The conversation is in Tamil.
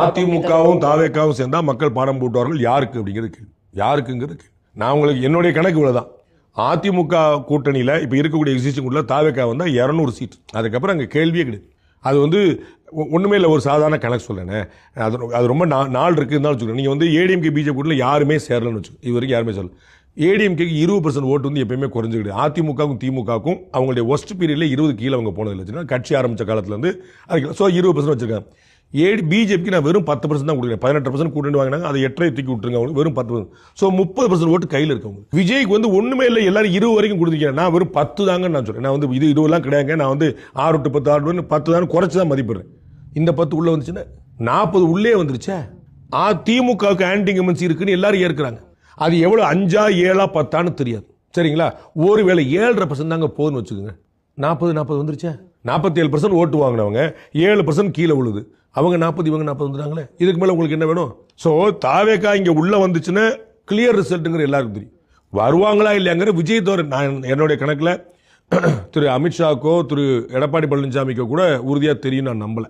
அதிமுகவும் தாவேக்காவும் சேர்ந்தா மக்கள் பாடம் போட்டுவார்கள் யாருக்கு அப்படிங்கிறது கேள்வி. யாருக்குங்கிறது கேள்வி. நான் உங்களுக்கு என்னுடைய கணக்கு இவ்வளவுதான். அதிமுக கூட்டணியில் இப்போ இருக்கக்கூடிய எக்ஸிஸ்டிங் கூட்டணியில் தாவேக்கா வந்தால் 200 சீட். அதுக்கப்புறம் அங்கே கேள்வியே கிடையாது. அது வந்து ஒன்றுமே இல்லை, ஒரு சாதாரண கணக்கு சொல்லேனே. அது ரொம்ப நாள் இருக்குதுன்னு வச்சுக்கோங்க. நீங்கள் வந்து ஏடிஎம்கே பிஜேபி கூட்டணியில் யாருமே சேரலன்னு வச்சுக்கோங்க. இது வரைக்கும் யாருமே சேரல. ஏடிஎம்கேக்கு 20% ஓட்டு வந்து எப்பயுமே குறைஞ்சிக்கிது. அதிமுகவுக்கும் திமுகவுக்கும் அவங்களுடைய ஒஸ்ட் பீரியடில் 20 கீழே அவங்க போனதில்லை வச்சுக்கோங்க. கட்சி ஆரம்பித்த காலத்துலேருந்து அதுக்கு 20% வச்சுருக்காங்க. பிஜேபிக்கு நான் வெறும் 10% தான் கொடுக்குறேன். 18% கூட்டணி வாங்கினாங்க, அதை 8 தூக்கி விட்டுருங்க, அவங்களுக்கு வெறும் 10%. ஸோ 30% ஓட்டு கையில் இருக்கவங்க. விஜய்க்கு வந்து ஒன்றுமே இல்லை, எல்லாரும் 20 வரைக்கும் கொடுத்துருக்கேன். நான் வெறும் 10 தாங்கன்னு நான் சொல்கிறேன். நான் வந்து இதுவெல்லாம் கிடையாதுங்க. நான் வந்து 6 to 10 6 10 தான் குறைச்சி தான் மதிப்பிடுறேன். இந்த 10 உள்ளே வந்துச்சுன்னா 40 உள்ளே வந்துருச்சே. திமுகவுக்கு ஆன்டி இன்கம்பன்சி இருக்குன்னு எல்லாரும் ஏற்கிறாங்க. அது எவ்வளோ 5 7 10 தெரியாது. சரிங்களா? ஒருவேளை 7.5% தாங்க போதுன்னு வச்சுக்கோங்க. 40 வந்துருச்சே. 47% ஓட்டு வாங்கினவங்க 7% கீழே விழுது. அவங்க 40 இவங்க 40 வந்துட்டாங்களே. இதுக்கு மேலே உங்களுக்கு என்ன வேணும்? ஸோ தாவேக்கா இங்கே உள்ளே வந்துச்சுன்னா கிளியர் ரிசல்ட்டுங்கிற எல்லாருக்கும் தெரியும். வருவாங்களா இல்லையாங்கிற விஜய் தவிர நான் என்னுடைய கணக்கில் திரு அமித்ஷாக்கோ திரு எடப்பாடி பழனிசாமிக்கோ கூட உறுதியாக தெரியும் நான் நம்பலை.